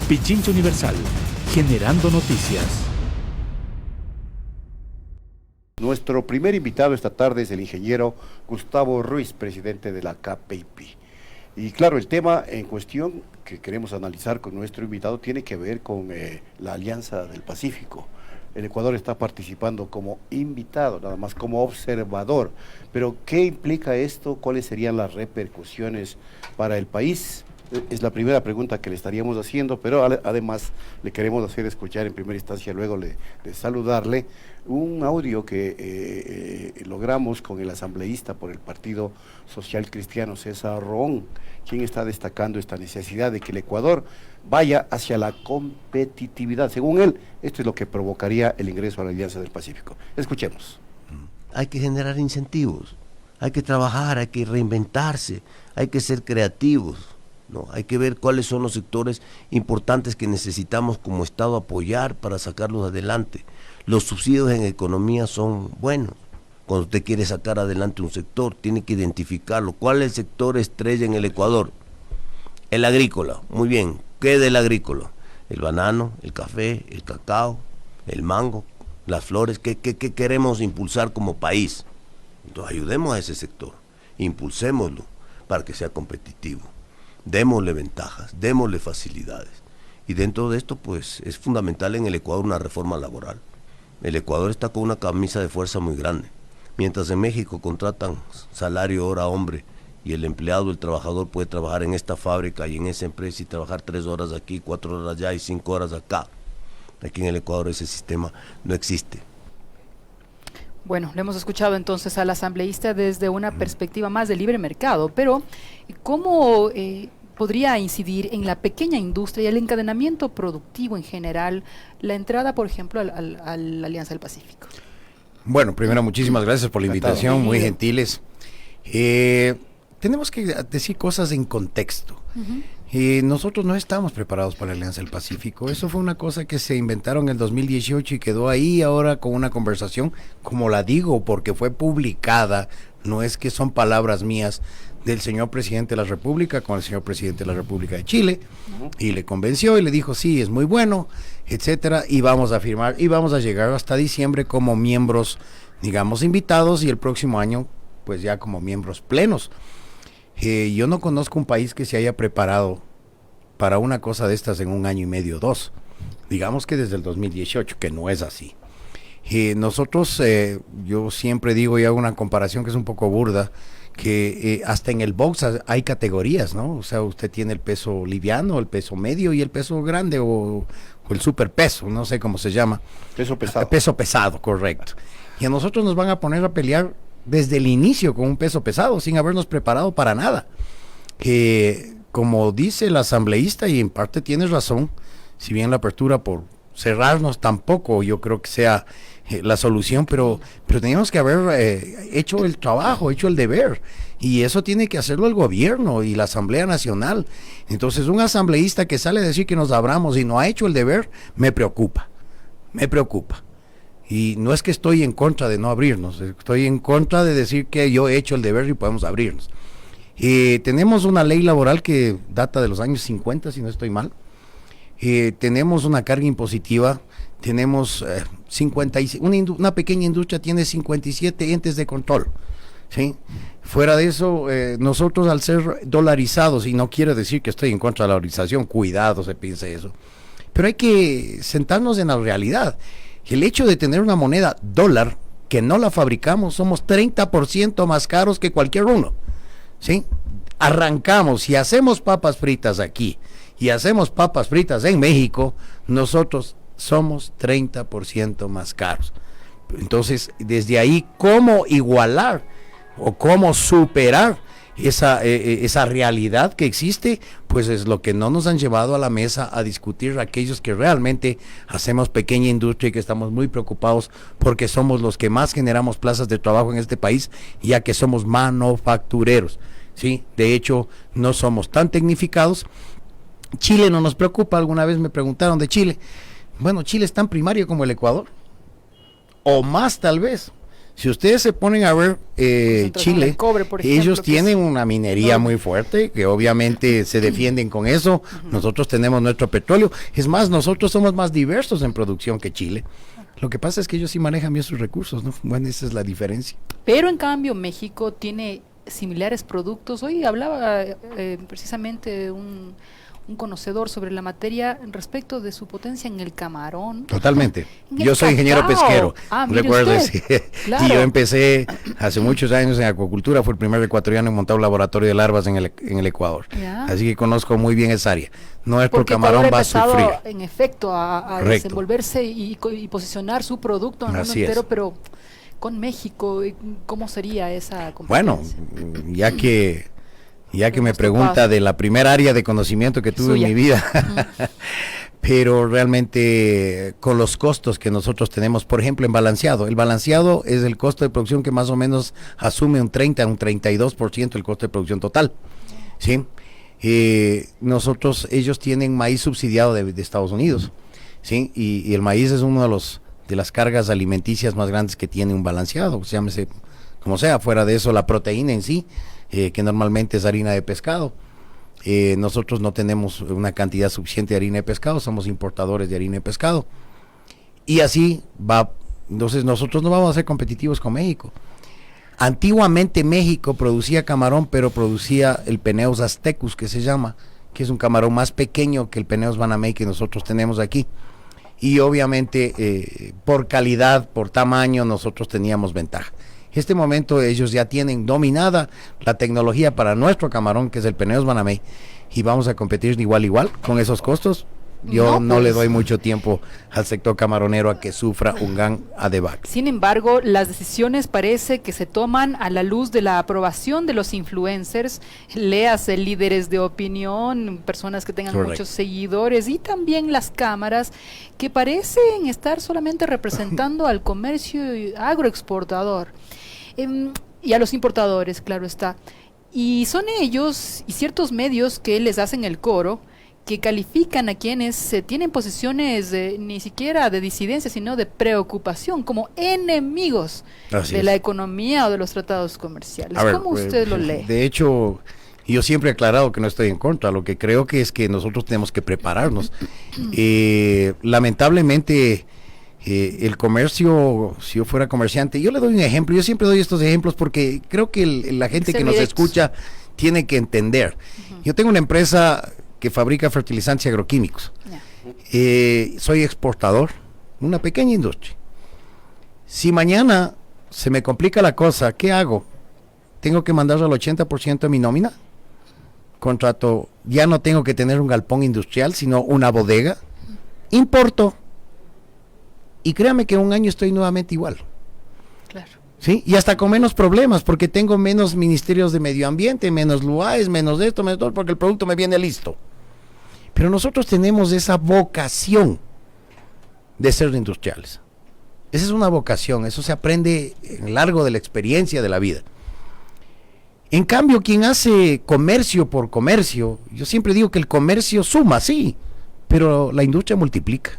Pichincha Universal, generando noticias. Nuestro primer invitado esta tarde es el ingeniero Gustavo Ruiz, presidente de la KPIP. Y claro, el tema en cuestión que queremos analizar con nuestro invitado tiene que ver con la Alianza del Pacífico. El Ecuador está participando como invitado, nada más como observador. Pero, ¿qué implica esto? ¿Cuáles serían las repercusiones para el país? Es la primera pregunta que le estaríamos haciendo, pero además le queremos hacer escuchar en primera instancia, luego de saludarle, un audio que logramos con el asambleísta por el Partido Social Cristiano, César Roón, quien está destacando esta necesidad de que el Ecuador vaya hacia la competitividad. Según él, esto es lo que provocaría el ingreso a la Alianza del Pacífico. Escuchemos. Hay que generar incentivos, hay que trabajar, hay que reinventarse, hay que ser creativos. No, hay que ver cuáles son los sectores importantes que necesitamos como Estado apoyar para sacarlos adelante. Los subsidios en economía son buenos. Cuando usted quiere sacar adelante un sector, tiene que identificarlo. ¿Cuál es el sector estrella en el Ecuador? El agrícola. Muy bien. ¿Qué del agrícola? El banano, el café, el cacao, el mango, las flores. ¿Qué queremos impulsar como país? Entonces ayudemos a ese sector, impulsémoslo para que sea competitivo. Démosle ventajas, démosle facilidades. Y dentro de esto, pues, es fundamental en el Ecuador una reforma laboral. El Ecuador está con una camisa de fuerza muy grande. Mientras en México contratan salario hora hombre y el empleado, el trabajador puede trabajar en esta fábrica y en esa empresa y trabajar 3 horas aquí, 4 horas allá y 5 horas acá. Aquí en el Ecuador ese sistema no existe. Bueno, le hemos escuchado entonces al asambleísta desde una perspectiva más de libre mercado, pero ¿cómo podría incidir en la pequeña industria y el encadenamiento productivo en general la entrada, por ejemplo, a la Alianza del Pacífico? Bueno, primero muchísimas gracias por la invitación, muy gentiles. Tenemos que decir cosas en contexto. Nosotros no estamos preparados para la Alianza del Pacífico. Eso fue una cosa que se inventaron en el 2018 y quedó ahí ahora con una conversación, como la digo, porque fue publicada, no es que son palabras mías, del señor presidente de la República con el señor presidente de la República de Chile, y le convenció y le dijo, sí, es muy bueno, etcétera, y vamos a firmar, y vamos a llegar hasta diciembre como miembros, digamos, invitados, y el próximo año, pues ya como miembros plenos. Yo no conozco un país que se haya preparado para una cosa de estas en 1 año y medio, 2. Digamos que desde el 2018, que no es así. Nosotros, yo siempre digo y hago una comparación que es un poco burda, que hasta en el box hay categorías, ¿no? O sea, usted tiene el peso liviano, el peso medio y el peso grande o el superpeso, no sé cómo se llama. Peso pesado. Peso pesado, correcto. Y a nosotros nos van a poner a pelear desde el inicio con un peso pesado, sin habernos preparado para nada. Como dice el asambleísta, y en parte tiene razón, si bien la apertura por cerrarnos tampoco yo creo que sea la solución, pero teníamos que haber hecho el trabajo, hecho el deber, y eso tiene que hacerlo el gobierno y la Asamblea Nacional. Entonces un asambleísta que sale a decir que nos abramos y no ha hecho el deber, me preocupa. Y no es que estoy en contra de no abrirnos, estoy en contra de decir que yo he hecho el deber y podemos abrirnos. Tenemos una ley laboral que data de los años 50, si no estoy mal. Tenemos una carga impositiva, tenemos una pequeña industria tiene 57 entes de control, ¿sí? Fuera de eso, nosotros al ser dolarizados, y no quiero decir que estoy en contra de la dolarización, cuidado se piense eso, pero hay que sentarnos en la realidad. El hecho de tener una moneda dólar, que no la fabricamos, somos 30% más caros que cualquier uno, ¿sí? Arrancamos, si hacemos papas fritas aquí, y hacemos papas fritas en México, nosotros somos 30% más caros. Entonces, desde ahí, ¿cómo igualar o cómo superar esa realidad que existe? Pues es lo que no nos han llevado a la mesa a discutir aquellos que realmente hacemos pequeña industria y que estamos muy preocupados porque somos los que más generamos plazas de trabajo en este país, ya que somos manufactureros, ¿sí? De hecho, no somos tan tecnificados. Chile no nos preocupa. Alguna vez me preguntaron de Chile. Bueno, Chile es tan primario como el Ecuador, o más tal vez, Si ustedes se ponen a ver Concentración Chile, del cobre, por ejemplo, ellos que tienen es una minería enorme. muy fuerte, que obviamente se defienden con eso. Nosotros tenemos nuestro petróleo. Es más, nosotros somos más diversos en producción que Chile. Lo que pasa es que ellos sí manejan bien sus recursos, ¿no? Bueno, esa es la diferencia. Pero en cambio México tiene similares productos. Hoy hablaba precisamente un conocedor sobre la materia respecto de su potencia en el camarón. Totalmente. En el Yo soy ingeniero cacao. pesquero, Mire recuérdese. usted. Claro. Y yo empecé hace muchos años en acuacultura, fue el primer ecuatoriano en montar un laboratorio de larvas en el Ecuador. Ya. Así que conozco muy bien esa área. Nuestro Porque camarón Ecuador ha va a empezado, sufrir. en efecto, a Correcto. desenvolverse y posicionar su producto en el mundo Así es. entero, pero con México, ¿cómo sería esa Bueno, competencia? ya que me Nuestro pregunta paso. de la primera área de conocimiento que tuve Suya. en mi vida, pero realmente con los costos que nosotros tenemos, por ejemplo, en balanceado. El balanceado es el costo de producción que más o menos asume un 30, un 32% del costo de producción total. ¿Sí? Ellos tienen maíz subsidiado de Estados Unidos, ¿sí? Y el maíz es uno de las cargas alimenticias más grandes que tiene un balanceado, llámese como sea. Fuera de eso, la proteína en sí, que normalmente es harina de pescado. Nosotros no tenemos una cantidad suficiente de harina de pescado, somos importadores de harina de pescado. Y así va. Entonces nosotros no vamos a ser competitivos con México. Antiguamente México producía camarón, pero producía el Peneus aztecus, que se llama, que es un camarón más pequeño que el Peneus banamey que nosotros tenemos aquí. Y obviamente por calidad, por tamaño, nosotros teníamos ventaja. En este momento ellos ya tienen dominada la tecnología para nuestro camarón, que es el Peneus banamey, y vamos a competir de igual a igual con esos costos. Yo no le doy mucho tiempo al sector camaronero a que sufra un gran adebacle. Sin embargo, las decisiones parece que se toman a la luz de la aprobación de los influencers, léase líderes de opinión, personas que tengan Correcto. muchos seguidores, y también las cámaras que parecen estar solamente representando al comercio agroexportador y a los importadores, claro está. Y son ellos y ciertos medios que les hacen el coro, que califican a quienes tienen posiciones ni siquiera de disidencia, sino de preocupación, como enemigos Así de es. la economía o de los tratados comerciales. A ver, ¿Cómo usted lo lee? De hecho, yo siempre he aclarado que no estoy en contra. Lo que creo que es que nosotros tenemos que prepararnos. Lamentablemente, el comercio, si yo fuera comerciante, yo le doy un ejemplo. Yo siempre doy estos ejemplos porque creo que la gente que nos Directos. escucha tiene que entender. Yo tengo una empresa que fabrica fertilizantes y agroquímicos. Ya. Soy exportador, una pequeña industria. Si mañana se me complica la cosa, ¿qué hago? Tengo que mandar al 80% de mi nómina. Contrato, ya no tengo que tener un galpón industrial, sino una bodega. Importo. Y créame que en un año estoy nuevamente igual. Claro. ¿Sí? Y hasta con menos problemas, porque tengo menos ministerios de medio ambiente, menos LUAES, menos esto, menos todo, porque el producto me viene listo. Pero nosotros tenemos esa vocación de ser industriales. Esa es una vocación, eso se aprende a lo largo de la experiencia de la vida. En cambio, quien hace comercio por comercio, yo siempre digo que el comercio suma, sí, pero la industria multiplica.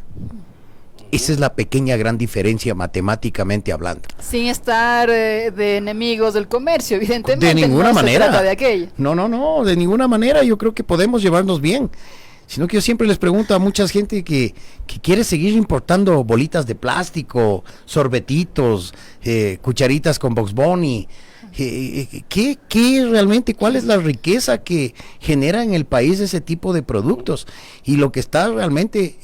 Esa es la pequeña gran diferencia matemáticamente hablando. Sin estar de enemigos del comercio, evidentemente. De ninguna no manera. Se trata de aquello. No, de ninguna manera. Yo creo que podemos llevarnos bien. Sino que yo siempre les pregunto a mucha gente que quiere seguir importando bolitas de plástico, sorbetitos, cucharitas con Bugs Bunny. ¿Qué realmente, cuál es la riqueza que genera en el país ese tipo de productos? Y lo que está realmente,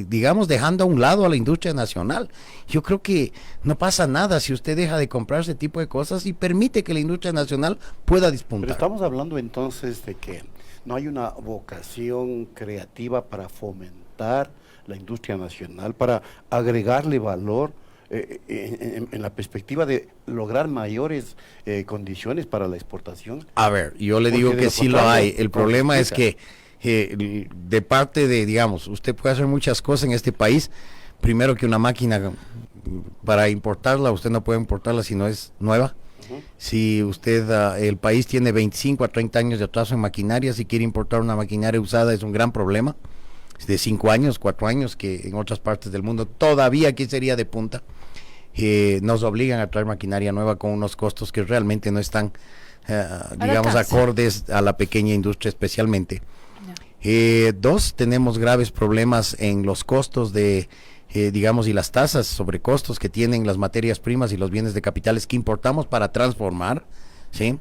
digamos, dejando a un lado a la industria nacional. Yo creo que no pasa nada si usted deja de comprar ese tipo de cosas y permite que la industria nacional pueda Pero despuntar. estamos hablando entonces de que no hay una vocación creativa para fomentar la industria nacional, para agregarle valor en la perspectiva de lograr mayores condiciones para la exportación. A ver, yo le Porque digo de que lo sí lo contrario, hay. El problema es complica. que de parte de, digamos, usted puede hacer muchas cosas en este país. Primero que una máquina para importarla, usted no puede importarla si no es nueva. Si usted, el país tiene 25 a 30 años de atraso en maquinaria, si quiere importar una maquinaria usada es un gran problema. Es de 5 años, 4 años, que en otras partes del mundo todavía aquí sería de punta. nos obligan a traer maquinaria nueva con unos costos que realmente no están, digamos, alcance. acordes a la pequeña industria especialmente. Dos, tenemos graves problemas en los costos de, digamos, y las tasas sobre costos que tienen las materias primas y los bienes de capitales que importamos para transformar, ¿sí?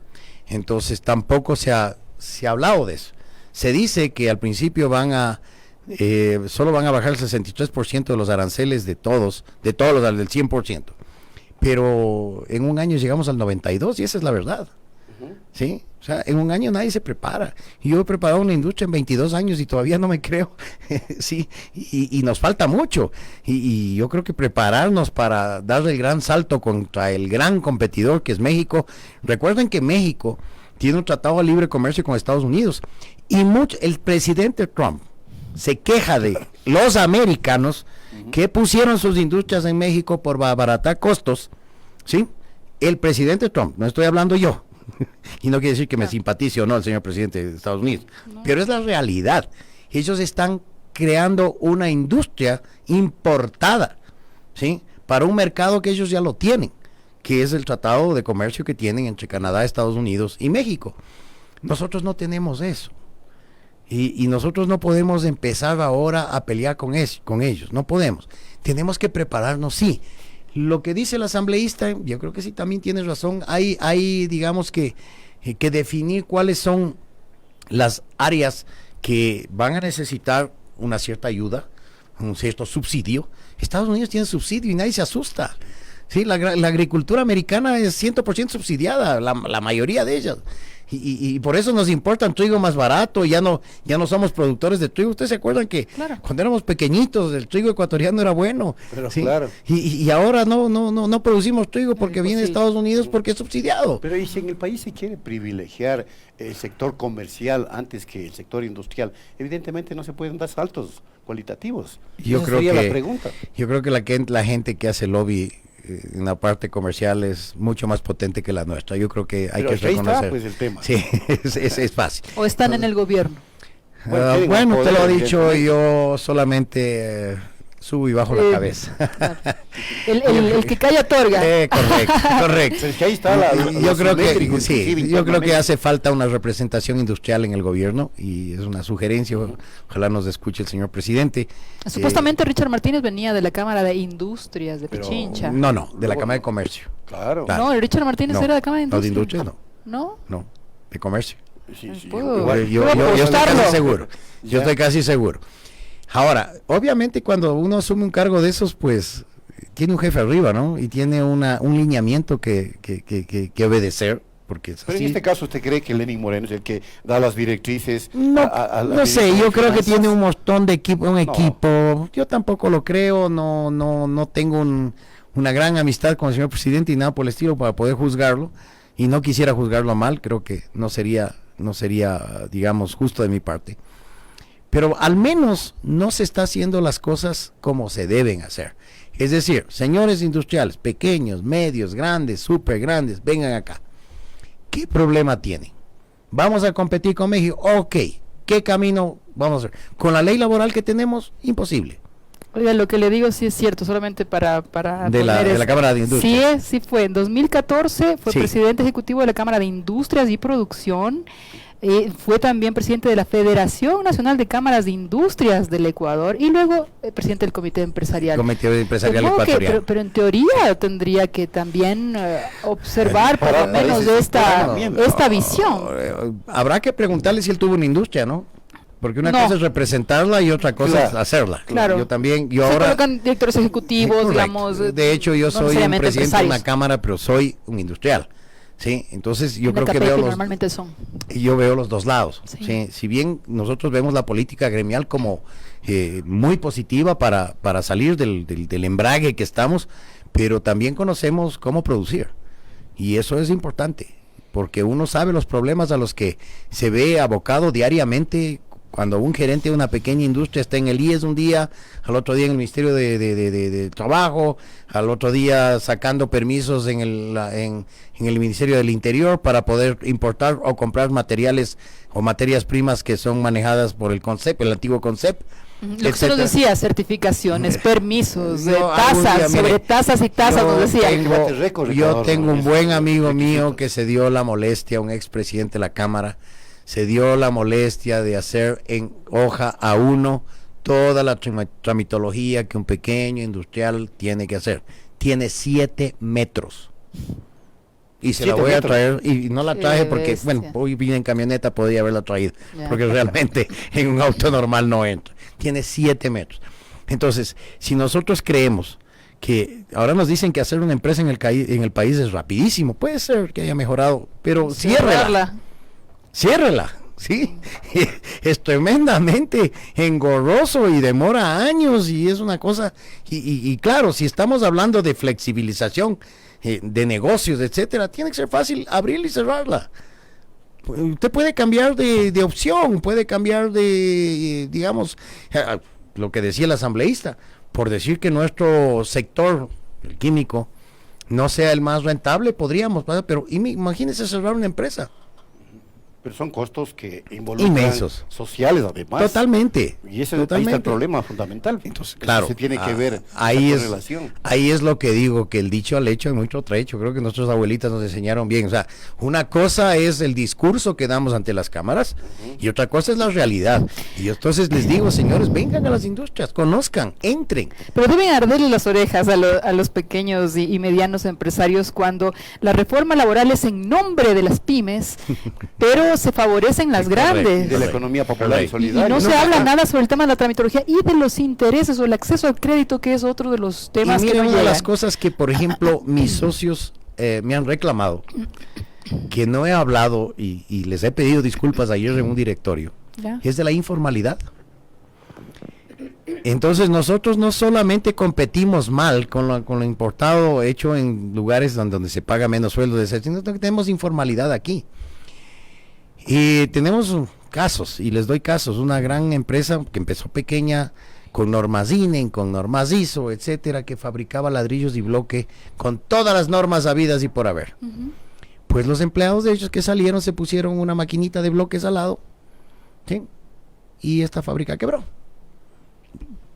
Entonces tampoco se ha hablado de eso. Se dice que al principio solo van a bajar el 63% de los aranceles de todos los del 100%, pero en un año llegamos al 92% y esa es la verdad. ¿Sí? O sea, en un año nadie se prepara. Yo he preparado una industria en 22 años y todavía no me creo. Sí, y nos falta mucho. Y yo creo que prepararnos para darle el gran salto contra el gran competidor que es México. Recuerden que México tiene un tratado de libre comercio con Estados Unidos. Y el presidente Trump se queja de los americanos que pusieron sus industrias en México por abaratar costos. ¿Sí? El presidente Trump, no estoy hablando yo. Y no quiere decir que me simpatice o no el señor presidente de Estados Unidos, pero es la realidad. Ellos están creando una industria importada, ¿sí? Para un mercado que ellos ya lo tienen, que es el tratado de comercio que tienen entre Canadá, Estados Unidos y México. Nosotros no tenemos eso. Y nosotros no podemos empezar ahora a pelear con ellos, no podemos. Tenemos que prepararnos, sí. Lo que dice el asambleísta, yo creo que sí, también tienes razón. Hay digamos que definir cuáles son las áreas que van a necesitar una cierta ayuda, un cierto subsidio. Estados Unidos tiene subsidio y nadie se asusta. Sí, la agricultura americana es 100% subsidiada, la mayoría de ellas. Y por eso nos importa un trigo más barato, ya no somos productores de trigo. Ustedes se acuerdan que cuando éramos pequeñitos el trigo ecuatoriano era bueno. Pero ¿sí? claro. Y ahora no producimos trigo porque viene de Estados Unidos porque es subsidiado. Pero y si en el país se quiere privilegiar el sector comercial antes que el sector industrial, evidentemente no se pueden dar saltos cualitativos. Esa sería la pregunta. Yo creo que la gente que hace lobby en la parte comercial es mucho más potente que la nuestra. Yo creo que hay que reconocer. Está, pues, el tema. Sí, es fácil. ¿O están en el gobierno? Bueno, te lo he dicho, yo solamente subo y bajo la cabeza. Claro. El que calla otorga. Correcto. Es que ahí está yo creo que hace falta una representación industrial en el gobierno y es una sugerencia. Ojalá nos escuche el señor presidente. Supuestamente Richard Martínez venía de la Cámara de Industrias de Pichincha. No, de la Cámara de Comercio. Claro. No, Richard Martínez era de la Cámara de No, de Industrias. industria ¿No? de comercio. Sí, Yo estoy casi seguro. Yo estoy casi seguro. Ahora, obviamente cuando uno asume un cargo de esos, pues tiene un jefe arriba, ¿no? Y tiene un lineamiento que obedecer, porque es Pero así. en este caso, ¿usted cree que Lenín Moreno es el que da las directrices? No sé, yo creo que tiene un montón de equipo. Yo tampoco lo creo, no tengo una gran amistad con el señor presidente y nada por el estilo para poder juzgarlo. Y no quisiera juzgarlo mal, creo que no sería, digamos, justo de mi parte. Pero al menos no se está haciendo las cosas como se deben hacer. Es decir, señores industriales, pequeños, medios, grandes, súper grandes, vengan acá. ¿Qué problema tienen? ¿Vamos a competir con México? Ok. ¿Qué camino vamos a hacer? Con la ley laboral que tenemos, imposible. Oiga, lo que le digo sí es cierto, solamente para de la Cámara de Industrias. Sí fue. En 2014 fue presidente ejecutivo de la Cámara de Industrias y Producción. Fue también presidente de la Federación Nacional de Cámaras de Industrias del Ecuador y luego presidente del Comité Empresarial. Ecuatoriano. Pero en teoría tendría que también observar por lo menos de esta visión. Habrá que preguntarle si él tuvo una industria, ¿no? Porque una cosa es representarla y otra cosa es hacerla. Claro. Yo ahora colocan directores ejecutivos, digamos. De hecho, yo soy un presidente de una empresarios. cámara, pero soy un industrial. Sí, entonces yo creo que normalmente yo veo los dos lados. Sí. ¿sí? Si bien nosotros vemos la política gremial como muy positiva para salir del embrague que estamos, pero también conocemos cómo producir. Y eso es importante, porque uno sabe los problemas a los que se ve abocado diariamente cuando un gerente de una pequeña industria está en el IES un día, al otro día en el Ministerio de Trabajo, al otro día sacando permisos en el Ministerio del Interior para poder importar o comprar materiales o materias primas que son manejadas por el CONCEP, el antiguo CONCEP, Lo que usted nos etcétera. decía, certificaciones, permisos, Yo algún día, tasas, mire, sobre tasas y tasas, nos decía. Yo tengo un buen amigo mío que se dio la molestia, un expresidente de la Cámara, se dio la molestia de hacer en hoja A1 toda la tramitología que un pequeño industrial tiene que hacer. Tiene 7 metros. Y se la 7 voy a metros. traer, y no la Qué traje porque, bestia. bueno, hoy vine en camioneta, podía haberla traído, Ya. porque realmente en un auto normal no entra. Tiene 7 metros. Entonces, si nosotros creemos que ahora nos dicen que hacer una empresa en el país es rapidísimo, puede ser que haya mejorado, pero ciérrela, ¿sí? Es tremendamente engorroso y demora años y es una cosa, y claro, si estamos hablando de flexibilización de negocios, etcétera, tiene que ser fácil abrirla y cerrarla. Usted puede cambiar de opción, puede cambiar de, digamos, lo que decía el asambleísta, por decir que nuestro sector, el químico, no sea el más rentable, podríamos, pero imagínese cerrar una empresa. Pero son costos que involucran Inmensos. sociales además. Totalmente. Y ese ahí está el problema fundamental. Entonces, claro, se tiene que ver ahí esa es, correlación. ahí es lo que digo, que el dicho al hecho es mucho trecho. Creo que nuestras abuelitas nos enseñaron bien. O sea, una cosa es el discurso que damos ante las cámaras y otra cosa es la realidad. Y entonces les digo, señores, vengan a las industrias, conozcan, entren. Pero deben arderle las orejas a los pequeños y medianos empresarios cuando la reforma laboral es en nombre de las pymes, pero se favorecen las Correcto. grandes. De la economía popular y Correcto. Y solidaria. no se habla nada sobre el tema de la tramitología y de los intereses o el acceso al crédito, que es otro de los temas Y que miren, no una de las llegan. cosas que, por ejemplo, mis socios me han reclamado, que no he hablado y les he pedido disculpas ayer en un directorio, ¿Ya? es de la informalidad. Entonces nosotros no solamente competimos mal con lo importado hecho en lugares donde se paga menos sueldo, sino que tenemos informalidad aquí. Y tenemos casos, y les doy casos, una gran empresa que empezó pequeña, con normas INEN, con normas ISO, etcétera, que fabricaba ladrillos y bloque con todas las normas habidas y por haber. Pues los empleados de ellos que salieron se pusieron una maquinita de bloques al lado, ¿sí? Y esta fábrica quebró.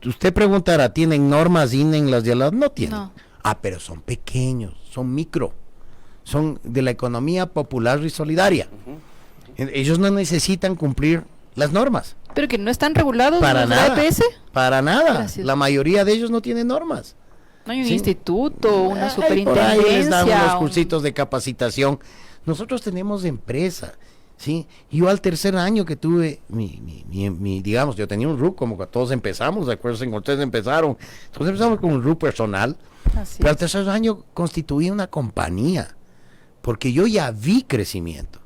Usted preguntará, ¿tienen normas INEN las de al lado? No tienen. No. Ah, pero son pequeños, son micro, son de la economía popular y solidaria. Ellos no necesitan cumplir las normas. Pero que no están regulados Para los nada. EPS. Para nada. Gracias. La mayoría de ellos no tienen normas. No hay un Sí. instituto, una Ay, por ahí les dan superintendencia. unos un- cursitos de capacitación. Nosotros tenemos empresa, ¿sí? Yo al tercer año que tuve digamos, yo tenía un RUC, como que todos empezamos, recuerden cuando ustedes empezaron. Entonces empezamos con un RUC personal, Así pero al es. tercer año constituí una compañía, porque yo ya vi crecimiento,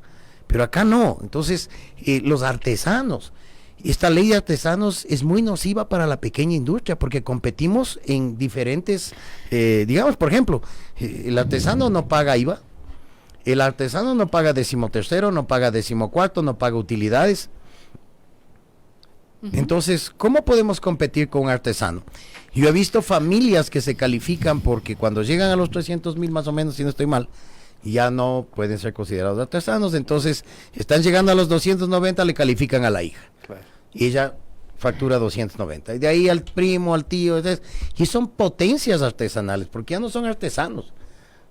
pero acá no. Entonces, los artesanos, esta ley de artesanos es muy nociva para la pequeña industria, porque competimos en diferentes, digamos, por ejemplo, el artesano no paga IVA, el artesano no paga 13º, no paga 14º, no paga utilidades. Entonces, ¿cómo podemos competir con un artesano? Yo he visto familias que se califican porque cuando llegan a los 300,000 más o menos, si no estoy mal, ya no pueden ser considerados artesanos. Entonces, están llegando a los 290, le califican a la hija. Claro. Y ella factura 290. Y de ahí al primo, al tío, entonces, y son potencias artesanales, porque ya no son artesanos,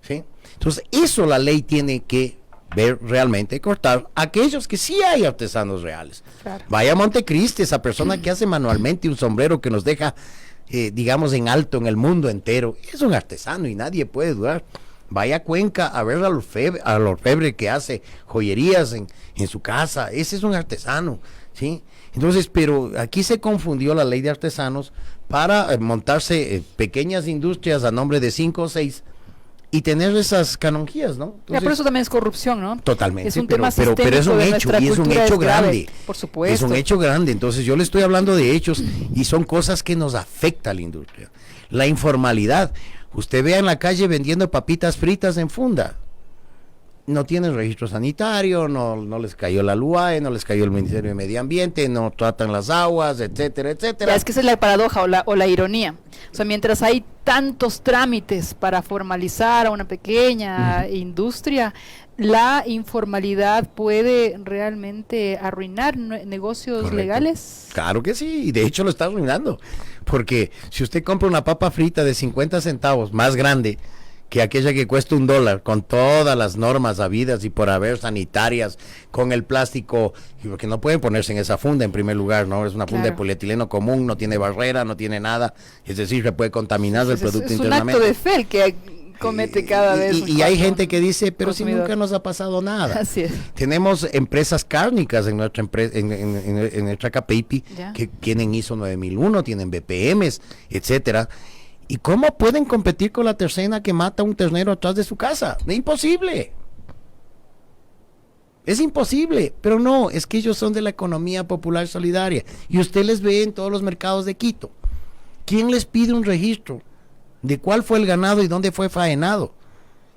¿sí? Entonces, eso la ley tiene que ver realmente, cortar aquellos que sí hay artesanos reales. Claro. Vaya a Montecristi, esa persona que hace manualmente un sombrero que nos deja, digamos, en alto en el mundo entero, es un artesano y nadie puede dudar. Vaya a Cuenca a ver al orfebre que hace joyerías en su casa, ese es un artesano, ¿sí? Entonces, pero aquí se confundió la ley de artesanos para montarse pequeñas industrias a nombre de 5 o 6 y tener esas canonjías, ¿no? Ya, Entonces, por eso también es corrupción, ¿no? totalmente, Es un pero tema es un sistémico de hecho, nuestra y es un cultura, hecho es grave, grande. por supuesto. Es un hecho grande, entonces yo le estoy hablando de hechos y son cosas que nos afecta a la industria. La informalidad, usted vea en la calle vendiendo papitas fritas en funda. no tienen registro sanitario, no les cayó la LUAE, no les cayó el Ministerio de Medio Ambiente, no tratan las aguas, etcétera, etcétera. Ya, es que esa es la paradoja o la ironía. O sea, mientras hay tantos trámites para formalizar a una pequeña industria, la informalidad puede realmente arruinar negocios Correcto. legales. Claro que sí, y de hecho lo está arruinando, porque si usted compra una papa frita de 50 centavos, más grande que aquella que cuesta $1, con todas las normas habidas y por haber sanitarias, con el plástico, porque no pueden ponerse en esa funda en primer lugar, ¿no? Es una funda de Claro. polietileno común, no tiene barrera, no tiene nada, es decir, se puede contaminar el producto Es un internamente. acto de fe el que comete cada vez. Y hay gente que dice, pero si consumidor. nunca nos ha pasado nada. Así es. Tenemos empresas cárnicas en nuestra empresa, en nuestra KPIP, Ya. que tienen ISO 9001, tienen BPMs, etcétera. ¿Y cómo pueden competir con la tercera que mata un ternero atrás de su casa? Es imposible. Es imposible, pero no, es que ellos son de la economía popular solidaria y usted les ve en todos los mercados de Quito. ¿Quién les pide un registro de cuál fue el ganado y dónde fue faenado?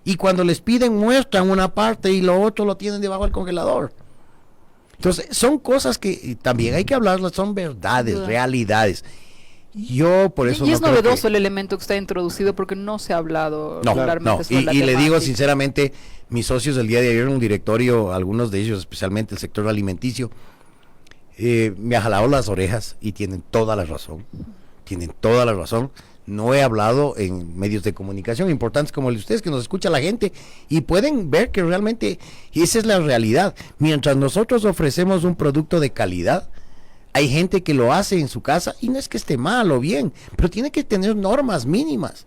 Y cuando les piden muestran una parte y lo otro lo tienen debajo del congelador. Entonces, son cosas que también hay que hablarlas, son verdades, Duda. realidades. Yo por eso Y no es creo novedoso que... el elemento que está introducido porque no se ha hablado No, regularmente sobre la y le digo temática. sinceramente, mis socios el día de ayer en un directorio, algunos de ellos, especialmente el sector alimenticio, me ha jalado las orejas y tienen toda la razón. Tienen toda la razón. No he hablado en medios de comunicación importantes como el de ustedes, que nos escucha la gente y pueden ver que realmente esa es la realidad. Mientras nosotros ofrecemos un producto de calidad, hay gente que lo hace en su casa y no es que esté mal o bien, pero tiene que tener normas mínimas.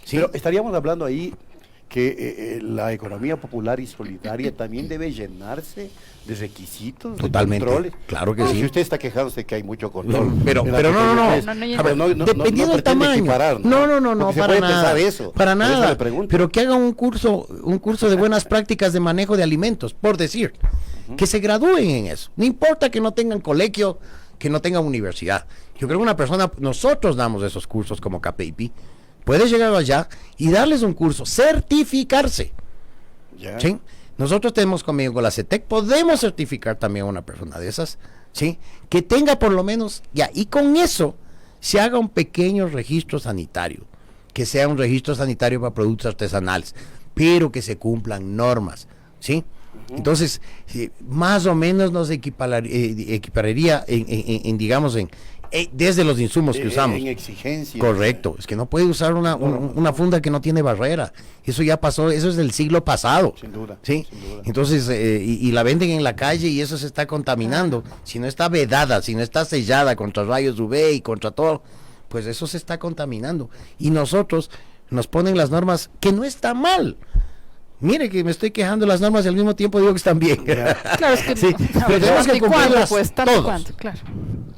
¿Sí? Pero estaríamos hablando ahí que la economía popular y solidaria también debe llenarse de requisitos, Totalmente, de controles. claro que Porque sí. Si usted está quejándose que hay mucho control. No, pero en la no, no, no. pequeña No, no, empresa, no, pero Dependiendo del pretende tamaño. equiparar, No, Porque se para puede nada. pensar eso. Para Por eso nada. le pregunto. Pero que hagan un curso de buenas prácticas de manejo de alimentos, por decir. Que se gradúen en eso. No importa que no tengan colegio, que no tengan universidad. Yo creo que una persona, nosotros damos esos cursos como KPIP, puede llegar allá y darles un curso, certificarse. Ya. ¿Sí? Nosotros tenemos conmigo con la CETEC, podemos certificar también a una persona de esas, ¿sí? Que tenga por lo menos, ya, y con eso se haga un pequeño registro sanitario, que sea un registro sanitario para productos artesanales, pero que se cumplan normas, ¿sí? Entonces, más o menos nos equipararía digamos, desde los insumos que usamos. En exigencias. Correcto, es que no puede usar una funda que no tiene barrera. Eso ya pasó, eso es del siglo pasado. Sin duda. ¿Sí? Sin duda. Entonces, y la venden en la calle y eso se está contaminando. Si no está vedada, si no está sellada contra rayos UV y contra todo, pues eso se está contaminando. Y nosotros nos ponen las normas que no está mal. Mire que me estoy quejando de las normas y al mismo tiempo digo que están bien. Ya. Claro, es que Sí, no, pero tenemos que ¿y cuándo, cumplirlas pues, tanto todos. cuánto, claro.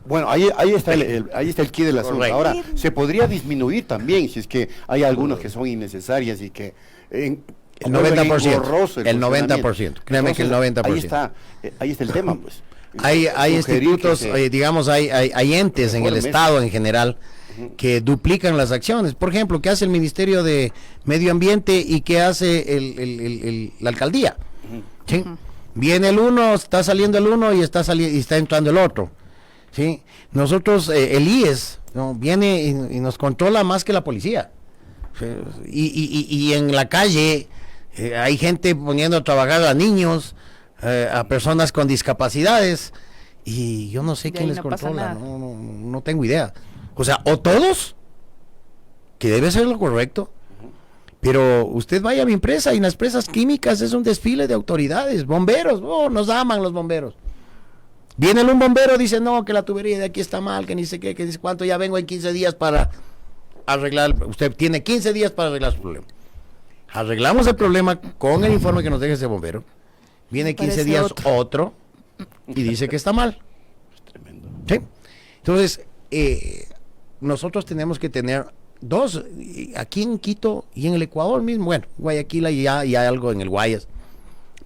Bueno, ahí está ahí está el quid del asunto. Correcto. Ahora, se podría disminuir también si es que hay algunas que son innecesarias y que El vuelven 90%, engorroso el 90%, funcionamiento. créeme que el Entonces, 90%. Ahí está el tema, pues. Hay Sugerir institutos, que se- digamos, hay entes en el reforme Estado en general que duplican las acciones. Por ejemplo, ¿qué hace el Ministerio de Medio Ambiente y qué hace la alcaldía? ¿Sí? Viene el uno, está saliendo el uno y está entrando el otro. ¿Sí? Nosotros, el IES, ¿no? Viene y nos controla más que la policía. ¿Sí? Y en la calle hay gente poniendo a trabajar a niños, a personas con discapacidades, y yo no sé Y quién ahí les no pasa controla, nada. no tengo idea. O sea, o todos, que debe ser lo correcto, pero usted vaya a mi empresa y en las empresas químicas es un desfile de autoridades, bomberos, nos aman los bomberos. Viene un bombero, dice, no, que la tubería de aquí está mal, que ni sé qué, que dice cuánto, ya vengo en 15 días para arreglar, usted tiene 15 días para arreglar su problema. Arreglamos el problema con el informe que nos deja ese bombero, viene 15 Parece días otro. otro y dice que está mal. Tremendo. ¿Sí? Entonces, nosotros tenemos que tener dos, aquí en Quito y en el Ecuador mismo, bueno, Guayaquil y hay algo en el Guayas,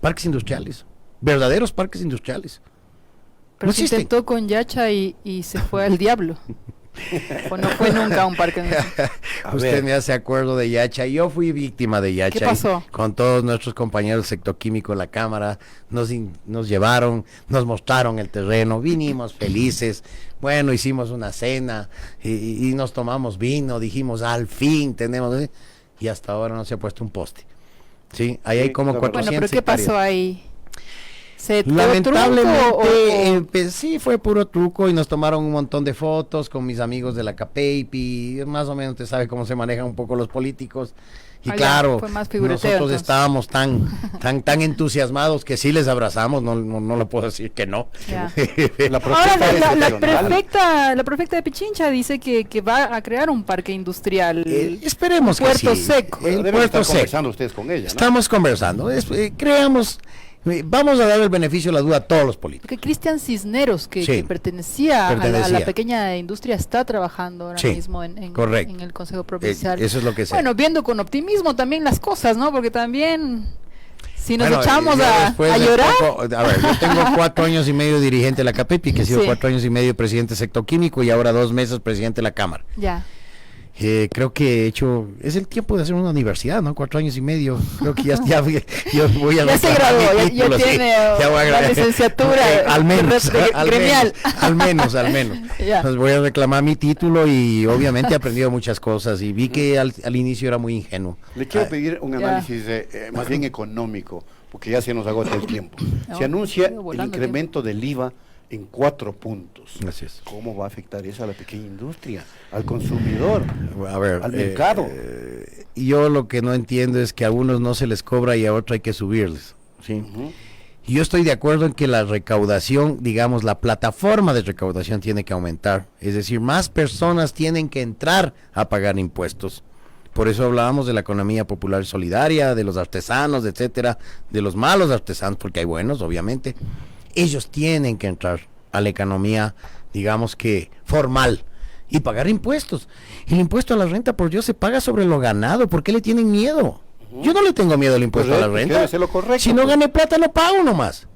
parques industriales, verdaderos parques industriales. Pero No se existen. intentó con Yacha y se fue al diablo. ¿O no fue nunca un parque industrial? Usted me hace acuerdo de Yacha. Yo fui víctima de Yacha. ¿Qué pasó? Con todos nuestros compañeros del sector químico en la Cámara, nos llevaron, nos mostraron el terreno, vinimos felices. Bueno, hicimos una cena y nos tomamos vino, dijimos, al fin tenemos... Y hasta ahora no se ha puesto un poste. Sí, ahí hay como la 400 Bueno, pero ¿qué hectáreas. pasó ahí? ¿Se dio Lamentablemente, truco o- sí fue puro truco y nos tomaron un montón de fotos con mis amigos de la CAPEIPI, más o menos usted sabe cómo se manejan un poco los políticos. Y Ah, ya, claro, fue más figureteo, nosotros entonces. estábamos tan entusiasmados que sí les abrazamos, no le puedo decir que no. Ya. La Ahora protesta es la excepcional. prefecta de Pichincha dice que va a crear un parque industrial. Esperemos que Puerto sí. Seco. Bueno, El deben Puerto estar Seco. conversando ustedes con ella, ¿no? Estamos conversando. Creamos, vamos a dar el beneficio de la duda a todos los políticos. Porque Cristian Cisneros, que Sí, pertenecía a la pertenecía. pequeña industria, está trabajando ahora Sí, mismo en correcto. el Consejo Provincial. Eso es lo que sé. Bueno, viendo con optimismo también las cosas, ¿no? Porque también, si nos Bueno, echamos yo a después de llorar, a ver, yo tengo 4 años y medio dirigente de la CAPEPI, que he sido Sí. 4 años y medio presidente del sector químico y ahora 2 meses presidente de la Cámara. ya. Creo que he hecho, es el tiempo de hacer una universidad, ¿no? 4 años y medio. Creo que yo voy a Ya se reclamar graduó, mi ya título, sí. tiene Ya voy a la gra- licenciatura al menos, gremial. al menos. Ya. Entonces voy a reclamar mi título y obviamente he aprendido muchas cosas y vi que al inicio era muy ingenuo. Le quiero Ah, pedir un Ya. análisis más bien económico, porque ya se nos agota el tiempo. No, Se anuncia sigue el volando el incremento del IVA en 4 puntos. Así es. ¿Cómo va a afectar eso a la pequeña industria, al consumidor, A ver, al mercado? yo lo que no entiendo es que a unos no se les cobra y a otros hay que subirles. ¿sí? Ujú. Y yo estoy de acuerdo en que la recaudación, digamos, la plataforma de recaudación tiene que aumentar. Es decir, más personas tienen que entrar a pagar impuestos. Por eso hablábamos de la economía popular y solidaria, de los artesanos, etcétera, de los malos artesanos, porque hay buenos, obviamente. Ellos tienen que entrar a la economía, digamos que formal, y pagar impuestos. El impuesto a la renta, por Dios, se paga sobre lo ganado. ¿Por qué le tienen miedo? Yo no le tengo miedo al impuesto a la Correcto, renta. debe ser lo correcto, Si no pues. gané plata, no pago nomás.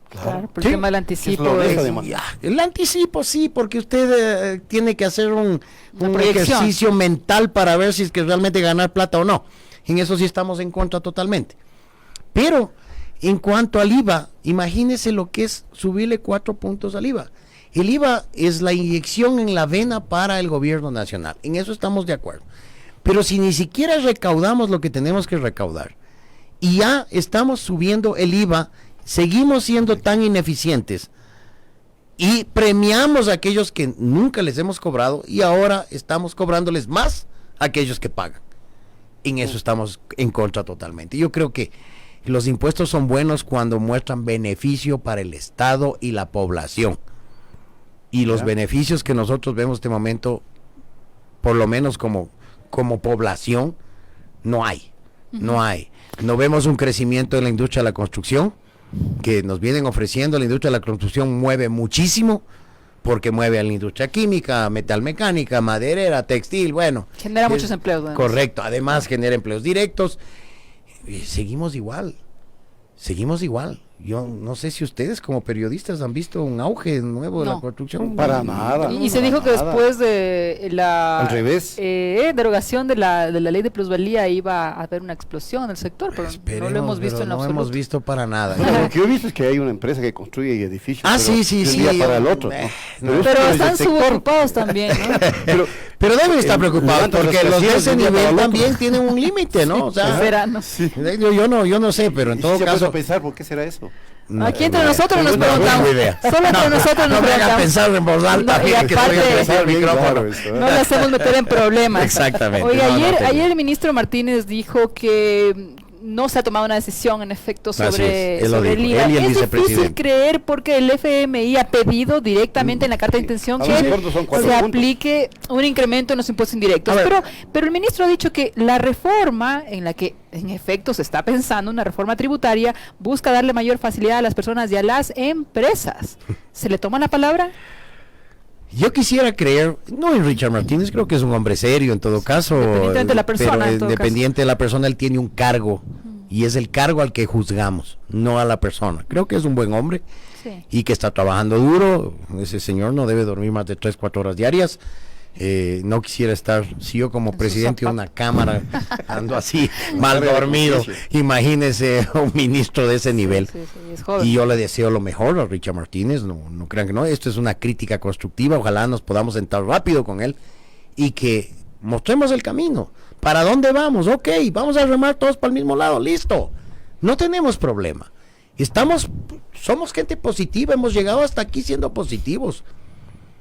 Claro, por Sí. el tema del Que es lo anticipo. honesto, es- además. Ya, el anticipo sí, porque usted tiene que hacer un proyección. ejercicio mental para ver si es que realmente ganar plata o no. En eso sí estamos en contra totalmente. Pero en cuanto al IVA, imagínese lo que es subirle 4 puntos al IVA. El IVA es la inyección en la vena para el gobierno nacional. En eso estamos de acuerdo. Pero si ni siquiera recaudamos lo que tenemos que recaudar y ya estamos subiendo el IVA, seguimos siendo tan ineficientes y premiamos a aquellos que nunca les hemos cobrado y ahora estamos cobrándoles más a aquellos que pagan. En eso estamos en contra totalmente. Yo creo que los impuestos son buenos cuando muestran beneficio para el Estado y la población. Y los Ya. beneficios que nosotros vemos en este momento, por lo menos como población, no hay. No hay. No vemos un crecimiento en la industria de la construcción, que nos vienen ofreciendo. La industria de la construcción mueve muchísimo, porque mueve a la industria química, metalmecánica, maderera, textil, bueno. Genera es- muchos empleos. además. Correcto, además genera empleos directos. Y seguimos igual. Yo no sé si ustedes como periodistas han visto un auge nuevo de No. la construcción. Para nada. Y se para dijo que nada. después de la Al revés. derogación de la ley de plusvalía iba a haber una explosión en el sector, pero no lo hemos visto pero en no absoluto. hemos visto para nada. Bueno, lo que yo he visto es que hay una empresa que construye edificios. Ah, pero sí, de un sí. día para el otro. ¿no? No. eso Pero es están del sector. subocupados también, ¿no? Pero, Pero deben estar preocupados levantan porque las los de casillas ese de un día para nivel el otro. también tienen un límite, ¿no? O sea, Verano. yo no sé, pero en ¿y todo si se ha puesto caso. a pensar por qué será eso? Aquí entre nosotros nos Una buena preguntamos. idea. Solo entre nosotros No nos me haga preguntamos. pensar en voz alta, No, y que estoy aparte- atrasado el Bien micrófono. raro eso, ¿eh? No le hacemos meter en problemas. Exactamente. Oiga, No, no, ayer, tengo. ayer el ministro Martínez dijo que no se ha tomado una decisión en efecto Así sobre, es, él lo sobre el dijo, IVA. él y el Es difícil vicepresidente. creer porque el FMI ha pedido directamente en la carta de intención A que los acuerdos son 4 se puntos. aplique un incremento en los impuestos indirectos. A ver. Pero el ministro ha dicho que la reforma en la que en efecto se está pensando, una reforma tributaria, busca darle mayor facilidad a las personas y a las empresas. ¿Se le toma la palabra? Yo quisiera creer, no en Richard Martínez, creo que es un hombre serio en todo caso. Independientemente de la persona, Pero en todo independiente de la persona, él tiene un cargo. Y es el cargo al que juzgamos, no a la persona. Creo que es un buen hombre Sí. y que está trabajando duro. Ese señor no debe dormir más de 3, 4 horas diarias. No quisiera estar, si yo como En presidente de su una cámara ando así mal dormido, imagínese un ministro de ese nivel. Sí, sí, es joven. Y yo le deseo lo mejor a Richard Martínez, no crean que no, esto es una crítica constructiva, ojalá nos podamos sentar rápido con él y que mostremos el camino. ¿Para dónde vamos? Ok, vamos a remar todos para el mismo lado, listo. No tenemos problema. Somos gente positiva, hemos llegado hasta aquí siendo positivos.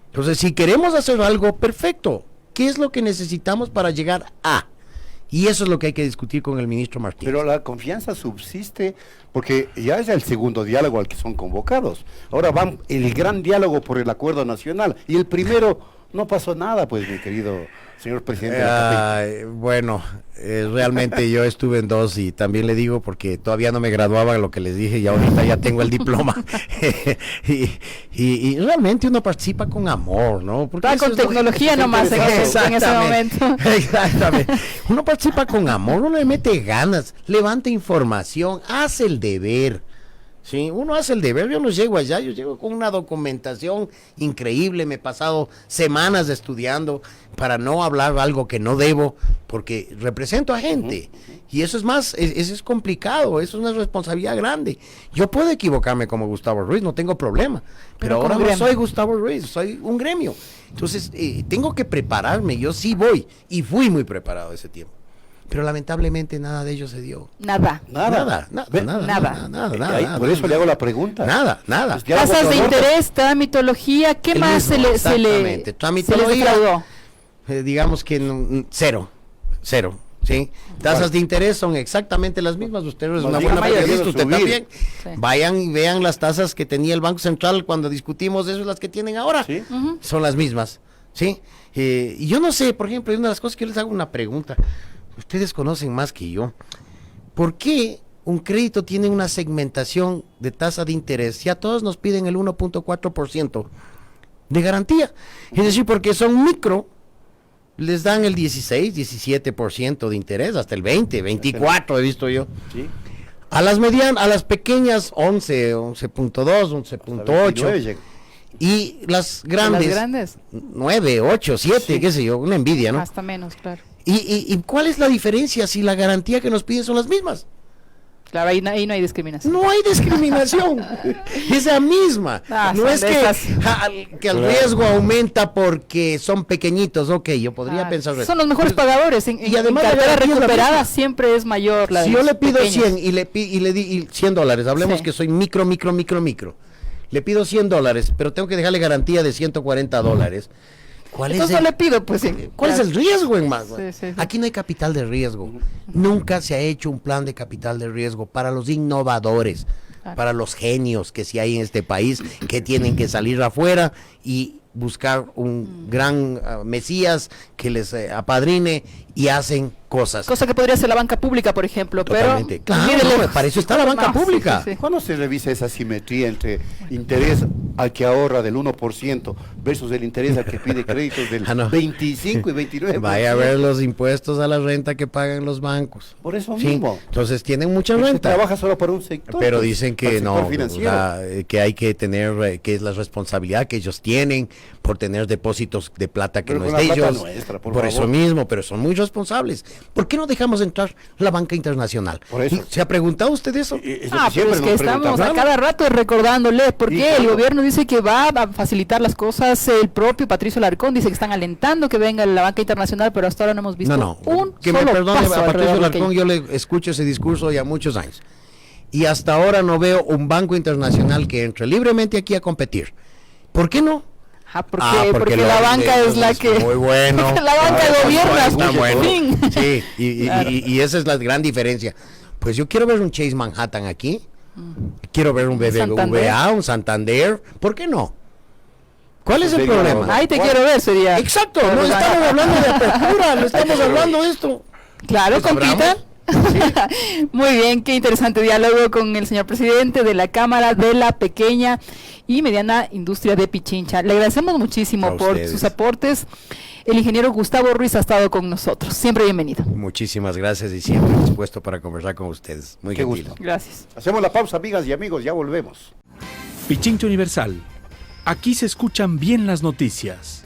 Entonces, si queremos hacer algo, perfecto. ¿Qué es lo que necesitamos para llegar a? Y eso es lo que hay que discutir con el ministro Martínez. Pero la confianza subsiste porque ya es el segundo diálogo al que son convocados. Ahora van el gran diálogo por el acuerdo nacional y el primero no pasó nada, pues, mi querido señor presidente de la CAPEIPI. Bueno, realmente yo estuve en dos y también le digo porque todavía no me graduaba lo que les dije y ahorita ya tengo el diploma. y realmente uno participa con amor, ¿no? Porque Estaba con tecnología nomás en ese momento. Exactamente. Uno participa con amor, uno le mete ganas, levanta información, hace el deber. Sí, uno hace el deber, yo no llego allá, yo llego con una documentación increíble, me he pasado semanas estudiando para no hablar algo que no debo, porque represento a gente, y eso es más, eso es complicado, eso es una responsabilidad grande. Yo puedo equivocarme como Gustavo Ruiz, no tengo problema, pero ahora no soy Gustavo Ruiz, soy un gremio, entonces tengo que prepararme, yo sí voy, y fui muy preparado ese tiempo. Pero lamentablemente nada de ello se dio. Nada. Nada. Por eso le hago la pregunta. Nada. Pues ya Tasas de interés, tramitología, ¿qué más se le defraudó? Digamos que cero, ¿sí? Tasas de interés son exactamente las mismas. Usted es una buena periodista, usted también. Sí. Vayan y vean las tasas que tenía el Banco Central cuando discutimos eso, las que tienen ahora. ¿Sí? Son las mismas, ¿sí? Y yo no sé, por ejemplo, una de las cosas que yo les hago una pregunta. Ustedes conocen más que yo. ¿Por qué un crédito tiene una segmentación de tasa de interés? Si a todos nos piden el 1.4% de garantía. Es decir, porque son micro, les dan el 16, 17% de interés, hasta el 20, 24 he visto yo. ¿Sí? A las pequeñas 11, 11.2, 11.8. Y las grandes, 9, 8, 7, Sí. qué sé yo, una envidia, ¿no? Hasta menos, claro. ¿Y cuál es la diferencia si la garantía que nos piden son las mismas? Claro, ahí no hay discriminación. No hay discriminación, es la misma. No es que el riesgo aumenta porque son pequeñitos, ok, yo podría pensar eso. Son los mejores pagadores. Y además en cartera la garantía es la recuperada misma. siempre es mayor la de Si yo los le pido pequeños. 100 y le di $100, hablemos Sí. que soy micro, le pido $100, pero tengo que dejarle garantía de $140. ¿Cuál Entonces no le pido, pues sí. ¿Cuál es el riesgo en más? Sí. Aquí no hay capital de riesgo. Nunca se ha hecho un plan de capital de riesgo para los innovadores, para los genios que sí hay en este país, que tienen que salir afuera y buscar un gran mesías que les apadrine y hacen cosas. Cosa que podría ser la banca pública, por ejemplo. Totalmente. Pero Claro, mírele, para eso está la banca pública. sí. ¿Cuándo se revisa esa simetría entre interés al que ahorra del 1% versus el interés al que pide créditos del 25 y 29%? Vaya a ver los impuestos a la renta que pagan los bancos. Por eso Sí, mismo. entonces tienen mucha Se renta. trabaja solo para un sector. Pero pues, dicen para que el no, sector financiero. que hay que tener, que es la responsabilidad que ellos tienen por tener depósitos de plata que Pero no con es de la plata ellos. nuestra, por por favor. eso mismo, pero son muy responsables. ¿Por qué no dejamos entrar la banca internacional? Por eso. ¿Se ha preguntado usted eso? Es lo Pero siempre es que nos estamos a preguntamos. cada rato recordándoles porque Sí, el claro. gobierno dice que va a facilitar las cosas, el propio Patricio Larcón dice que están alentando que venga la banca internacional, pero hasta ahora no hemos visto un que me solo perdone paso a Patricio alrededor de Larcón, yo le escucho ese discurso ya muchos años. Y hasta ahora no veo un banco internacional que entre libremente aquí a competir. ¿Por qué no? Porque la banca es la que muy bueno. la banca gobierna, Está bueno. fin. Sí, Claro. y esa es la gran diferencia. Pues yo quiero ver un Chase Manhattan aquí. Quiero ver un BBVA, un Santander. ¿Por qué no? ¿Cuál es el problema? Ahí te quiero ver, sería. Exacto, no estamos hablando de apertura, no estamos hablando de esto. Claro, ¿Pues compita. Muy bien, qué interesante diálogo con el señor presidente de la Cámara de la Pequeña y Mediana Industria de Pichincha. Le agradecemos muchísimo A por ustedes. sus aportes. El ingeniero Gustavo Ruiz ha estado con nosotros. Siempre bienvenido. Muchísimas gracias y siempre dispuesto para conversar con ustedes. Muy Qué gentil. gusto. Gracias. Hacemos la pausa, amigas y amigos, ya volvemos. Pichincha Universal. Aquí se escuchan bien las noticias.